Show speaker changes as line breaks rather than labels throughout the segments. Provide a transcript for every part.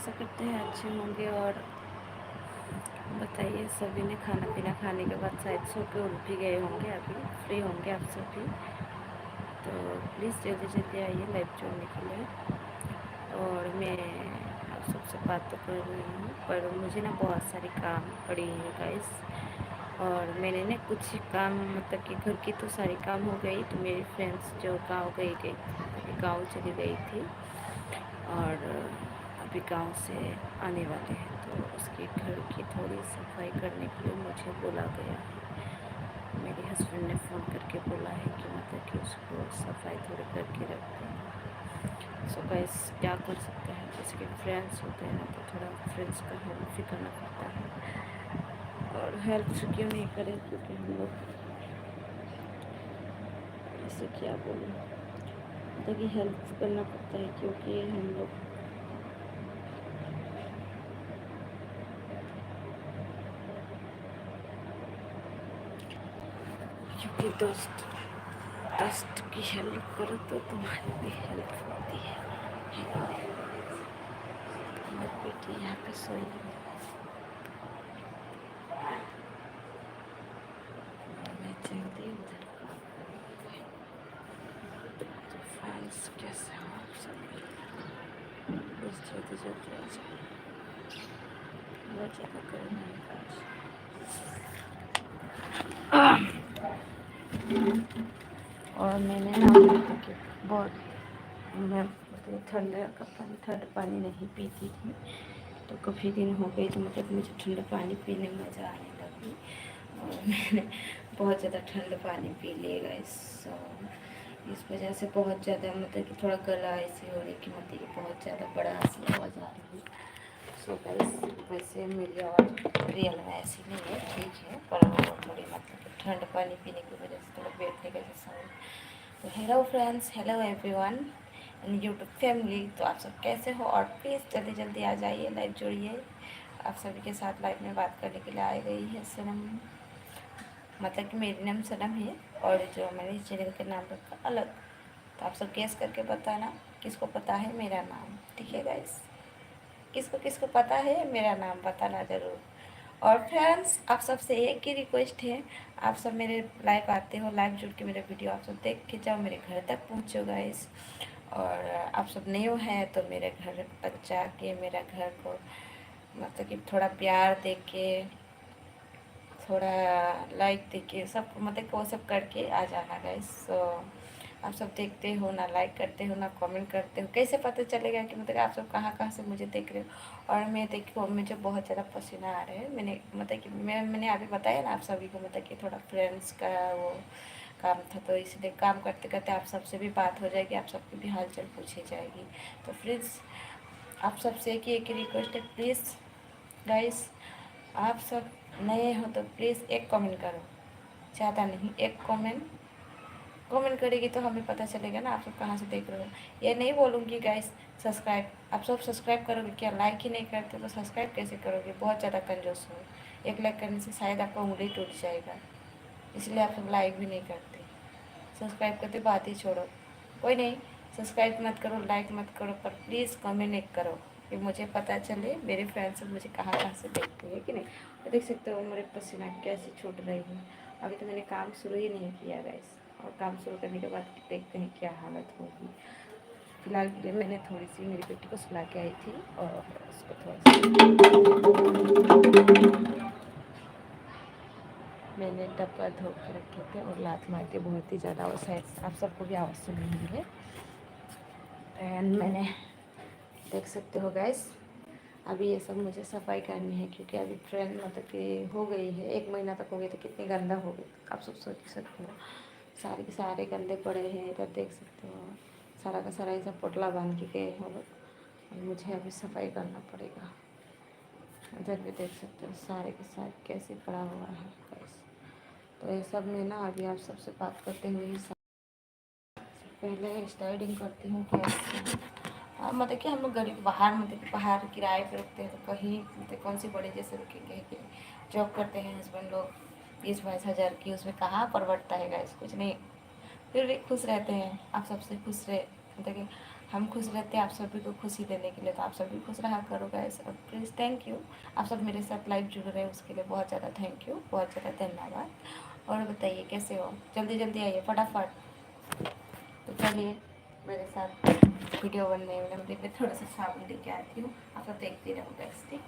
आशा करते हैं अच्छे होंगे। और बताइए, सभी ने खाना पीना खाने के बाद शायद सो के उठ भी गए होंगे, अभी फ्री होंगे आप सभी। तो प्लीज़ जल्दी जल्दी आइए लाइव जोड़ने के लिए। और मैं आप सबसे बात तो कर रही हूँ, पर मुझे ना बहुत सारी काम पड़ी है गाइस। और मैंने ना कुछ काम, मतलब कि घर की तो सारी काम हो गई, तो मेरी फ्रेंड्स जो गांव गई थी, अभी गांव चली गई थी और अभी गांव से आने वाले हैं, तो उसके घर की थोड़ी सफाई करने के लिए मुझे बोला गया है। मेरे हस्बैंड ने फ़ोन करके बोला है कि मतलब कि उसको सफाई थोड़ी करके रखते हैं। सो गाइस, क्या कर सकते हैं, जिसके फ्रेंड्स होते हैं ना, तो थोड़ा फ्रेंड्स का हेल्प भी करना पड़ता है। और हेल्प से क्यों नहीं करें, क्योंकि हम लोग ऐसे क्या बोलूँ, मतलब कि हेल्प करना पड़ता है, क्योंकि हम लोग क्योंकि दोस्त दोस्त की हेल्प करो तो तुम्हारी भी हेल्प होती है। हमारी बेटी यहाँ पे सोई है और मैं जल्दी उधर काम करूँगी। तो फ्रेंड्स, कैसे हो आप सभी? प्लीज़ जल्दी जल्दी आ जाइए, बहुत ज़्यादा गर्मी है आज। और मैंने ना मतलब कि बहुत, मैं मतलब ठंडा पानी नहीं पीती थी, तो काफ़ी दिन हो गए, तो मतलब मुझे ठंडा पानी पीने में मज़ा आने लगी। और मैंने बहुत ज़्यादा ठंडा पानी पी लिएगा, इस वजह से बहुत ज़्यादा मतलब कि थोड़ा गला ऐसी हो रही कि मतलब कि बहुत ज़्यादा बड़ा सी आवाज़ आ रही है। सो गाइस, वैसे मेरी आवाज़ रियल में ऐसी नहीं है, ठीक है, पर वो थोड़ी मतलब कि ठंड पानी पीने की वजह से थोड़ा बैठने का जैसा हो। तो hello friends, hello everyone and YouTube family. तो आप सब कैसे हो? और प्लीज़ जल्दी जल्दी आ जाइए, लाइव जोड़िए। आप सभी के साथ लाइव में बात करने के लिए आ गई है सनम, मतलब कि मेरी नाम सनम है और जो मैंने चैनल का नाम रखा अलग। तो आप सब गेस करके बताना किसको पता है मेरा नाम, ठीक है गाइस? किसको किसको पता है मेरा नाम, बताना ज़रूर। और फ्रेंड्स, आप सबसे एक ही रिक्वेस्ट है, आप सब मेरे लाइव आते हो, लाइव जुड़ के मेरा वीडियो आप सब देख के जाओ, मेरे घर तक पहुँचो गाइस। और आप सब न्यू हैं तो मेरे घर तक जाके मेरा घर को मतलब कि थोड़ा प्यार दे के, थोड़ा लाइक देखिए, सब मतलब वो सब करके आ जाना गाइस। सो आप सब देखते हो ना, लाइक करते हो ना, कमेंट करते हो, कैसे पता चलेगा कि मतलब आप सब कहाँ कहाँ से मुझे देख रहे हो? और मैं देखो, मुझे बहुत ज़्यादा पसीना आ रहा है। मैंने मतलब कि मैंने अभी बताया ना आप सभी को, मतलब कि थोड़ा फ्रेंड्स का वो काम था, तो इसलिए काम करते करते आप सबसे भी बात हो जाएगी, आप सबकी भी हाल चाल पूछी जाएगी। तो फ्रेंड्स, आप सबसे एक ही रिक्वेस्ट है, प्लीज़ गाइस, आप सब नए हो तो प्लीज़ एक कमेंट करो, ज़्यादा नहीं, एक कमेंट। कमेंट करेगी तो हमें पता चलेगा ना आप सब कहाँ से देख रहे हो। ये नहीं बोलूँगी गाइस सब्सक्राइब, आप सब सब्सक्राइब करोगे क्या? लाइक ही नहीं करते तो सब्सक्राइब कैसे करोगे? बहुत ज़्यादा कंजूस हो। एक लाइक करने से शायद आपका उंगली टूट जाएगा, इसलिए आप सब लाइक भी नहीं करते। सब्सक्राइब करते बात ही छोड़ो, कोई नहीं, सब्सक्राइब मत करो, लाइक मत करो, पर प्लीज़ कमेंट एक करो कि मुझे पता चले मेरे फ्रेंड्स मुझे कहाँ कहाँ से देखते हैं कि नहीं। तो देख सकते हो मेरे पसीना कैसी छूट रही है। अभी तो मैंने काम शुरू ही नहीं किया गाइस, और काम शुरू करने के बाद देखते हैं क्या हालत होगी। फिलहाल के लिए मैंने थोड़ी सी मेरी बेटी को सुला के आई थी और उसको थोड़ा सा मैंने डब्बा धो के रखे थे और लात मार के बहुत ही ज़्यादा, और शायद आप सबको भी आवाज़ सुनी होंगे। एंड मैंने देख सकते हो गैस, अभी ये सब मुझे सफाई करनी है, क्योंकि अभी ट्रेन मतलब कि हो गई है, 1 महीना तक हो गई, तो कितनी गंदा हो गई आप सब सोच सकते हो। सारे के सारे गंदे पड़े हैं, इधर देख सकते हो, सारा का सारा ऐसा पोटला बांध के गए हो और मुझे अभी सफाई करना पड़ेगा। इधर भी देख सकते हो सारे के सारे कैसे पड़ा हुआ है गैस। तो ये सब में ना अभी आप सबसे बात करते हुए ही पहले स्टार्टिंग करती हूँ कैसे। हाँ, मतलब कि हम लोग गरीब बाहर, मतलब कि बाहर किराए पे रुकते हैं, तो कहीं मतलब कौन सी बड़ी जैसे रुकेंगे कि जॉब करते हैं हस्बैंड लोग 20-22 हज़ार की, उसमें कहाँ पर बढ़ता है गाइस, कुछ नहीं, फिर भी खुश रहते हैं। आप सबसे खुश रहे, मतलब कि हम खुश रहते हैं आप सभी को खुशी देने के लिए, तो आप सभी खुश रहा करो गाइस। और प्लीज़ थैंक यू, आप सब मेरे साथ लाइव जुड़ रहे हैं उसके लिए बहुत ज़्यादा थैंक यू, बहुत ज़्यादा धन्यवाद। और बताइए कैसे हो, जल्दी जल्दी आइए फटाफट। तो चलिए मेरे साथ वीडियो बनने वाले, मैं थोड़ा सा साबुन लेके आती हूँ, आप सब देखते रहो गाइस, ठीक।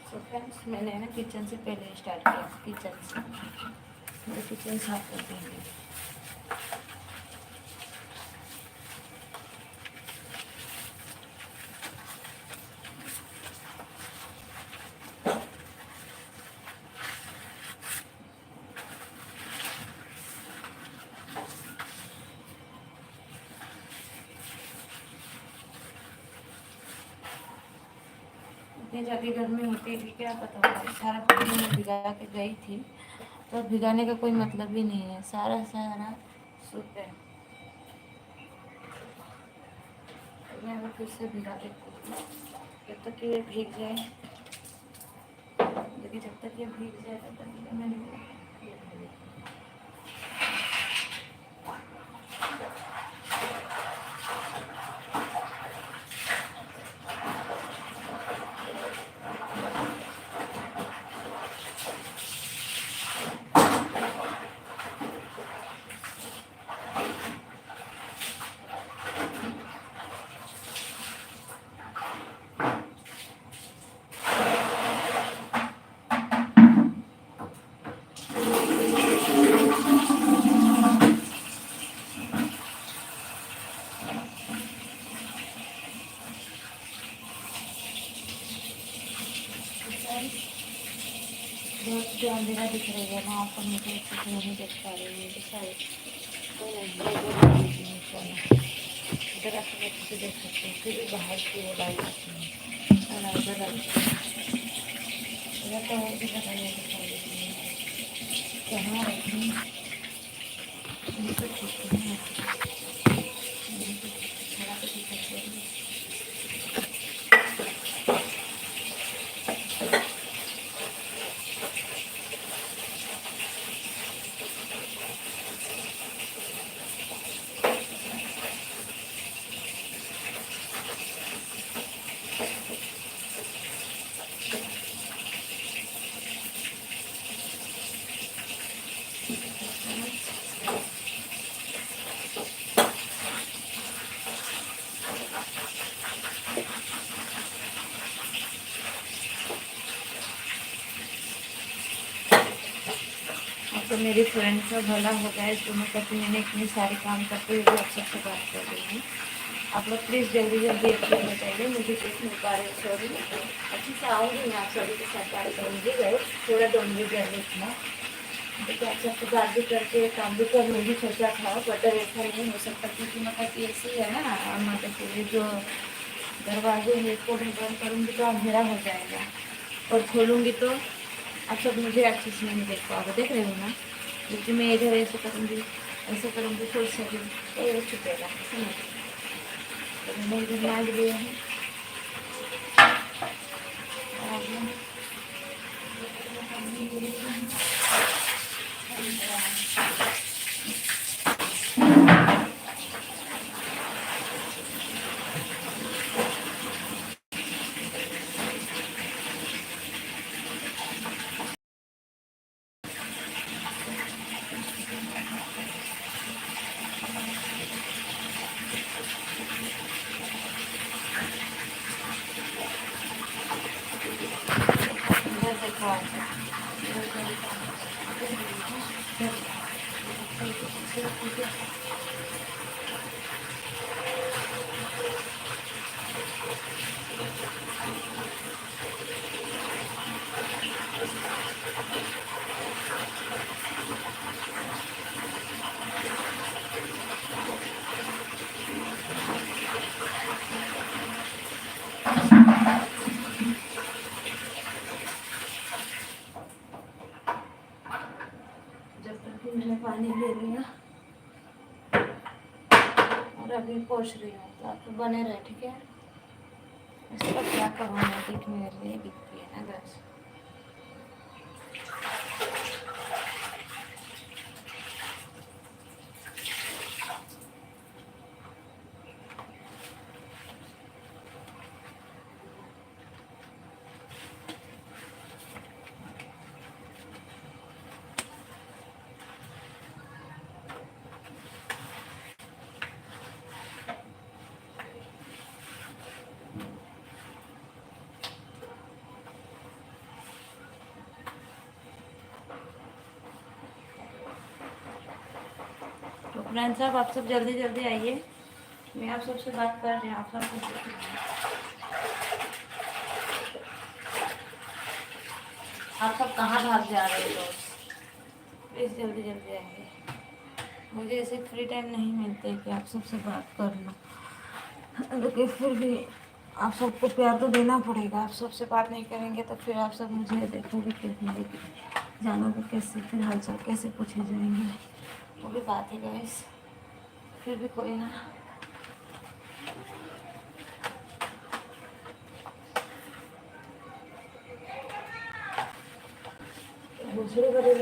तो फ्रेंड्स मैंने ना किचन से पहले स्टार्ट किया, किचन से मैं किचन साफ कर देंगे। इतनी ज़्यादा गर्मी होती थी क्या पता होगा, सारा पानी में भिगा के गई थी, तो भिगाने का कोई मतलब भी नहीं है, सारा सारा सूख है। तो मैं फिर से भिगा देती हूँ जब तक ये भीग जाए, लेकिन जब तक ये भीग जाए तब तक ये मैंने बहुत जो अंधेरा दिख रही है वहाँ पर मुझे अच्छे से नहीं देख पा रही हूँ, शायद इधर आप अच्छे से देख सकते हैं, फिर भी बाहर की वो लाइट इधर इधर तो और भी ज़्यादा नहीं दिखाई देती है, कहाँ रखी तो ठीक है, खड़ा तो दिख सकते हैं। तो मेरी फ्रेंड का भला हो गया है, जो मैं कहती मैंने इतनी सारी काम करते हुए भी आप सबसे बात कर रही हूँ। आप लोग प्लीज़ जल्दी जल्दी अपने बताइए, मुझे देख नहीं पा रहे, सॉरी। अच्छे से आऊँगी मैं आप सभी के साथ बात करूँगी, गए थोड़ा डोंगी जल्दी इतना, देखिए आप सबसे बात भी करके काम भी कर लूँगी सोचा था, बट ऐसा नहीं हो सकता क्योंकि मतलब ऐसी है ना, मतलब ये जो दरवाजे हैं इसको भी बंद करूँगी तो अंधेरा हो जाएगा, और खोलूँगी तो आप सब मुझे अच्छे से नहीं देख पाओगे, देख रहे हो ना। लेकिन मैं इधर ऐसे करूँगी थोड़ी सा ये छुपेगा, समझ। तो मैंने इधर मांग लिया है, और अभी पोछ रही हूँ, तो आप बने रहे, ठीक है। इसका क्या करूँ मैं, दिख मेरे लिए दिखती है ना गैस। तो फ्रेंड्स साहब, आप सब जल्दी जल्दी आइए, मैं आप सबसे बात कर रही हूँ, आप सब आप सब कहाँ भाग जा रहे हो प्लीज़ जल्दी जल्दी आइए। मुझे ऐसे फ्री टाइम नहीं मिलते कि आप सबसे बात करना, लेकिन फिर भी आप सबको प्यार तो देना पड़ेगा। आप सबसे बात नहीं करेंगे तो फिर आप सब मुझे देखोगे कैसे, जानोगे कैसे, फिर हालचाल कैसे पूछे जाएंगे, वो भी बात है गाइस। फिर भी कोई ना, दूसरे बड़े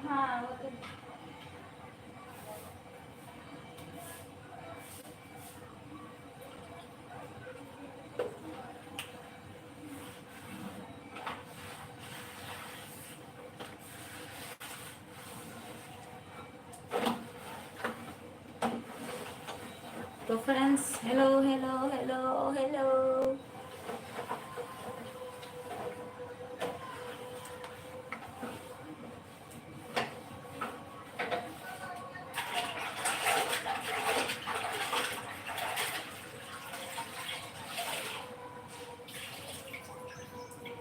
हाँ वो तो। तो friends, hello hello hello hello.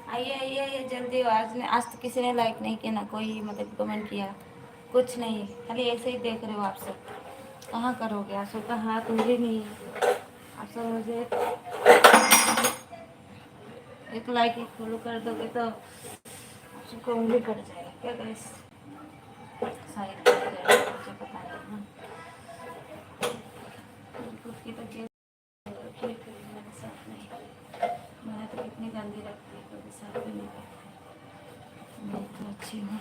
आइए आइए आइए जल्दी। आज तो किसी ने लाइक नहीं किया ना, कोई मतलब कमेंट किया, कुछ नहीं, खाली ऐसे ही देख रहे हो आप सब। कहाँ करोगे आप सबका हाथ मुझे नहीं है। आप सब मुझे एक लाइक एक फॉलो कर दोगे तो आप सबको उंगली कट जाएगा क्या गाइस, शायद कट जाएगा, मुझे पता नहीं खुद की तो मेरे साथ नहीं। मैंने तो कितनी गंदी रखती है, कभी साफ भी नहीं करती। मैं तो अच्छी हूँ,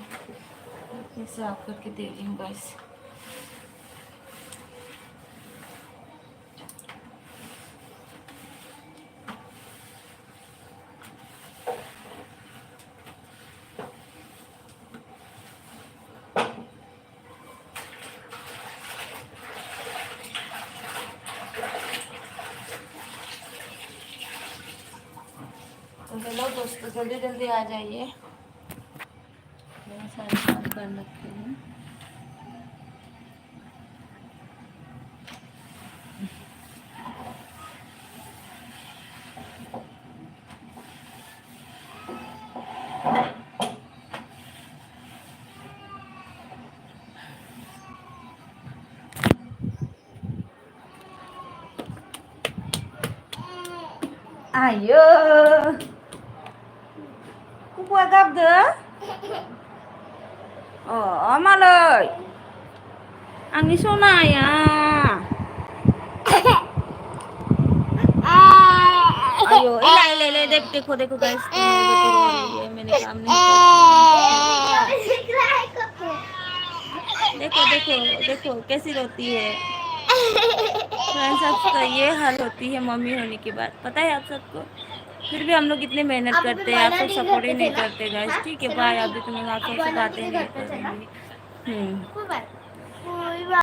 इतनी साफ करके दे रही हूँ गाइस। तो हेलो दोस्तों, जल्दी जल्दी आ जाइए, बहुत सारे काम कर रखे हैं। Ayo. Kuku agak deh. Oh, malay. Ang isuna ya. अयो ले ले ले देखो देखो गाइस बेटी रो रही है मैंने काम नहीं देखो देखो देखो कैसी रोती है फ्रेंड्स। सबका ये हाल होती है मम्मी होने के बाद, पता है आप सबको। फिर भी हम लोग इतने मेहनत करते हैं, आप सब सपोर्ट ही नहीं करते गाइस। ठीक है बाय, अभी तो मैं आप सबसे बातें नहीं करेंगे।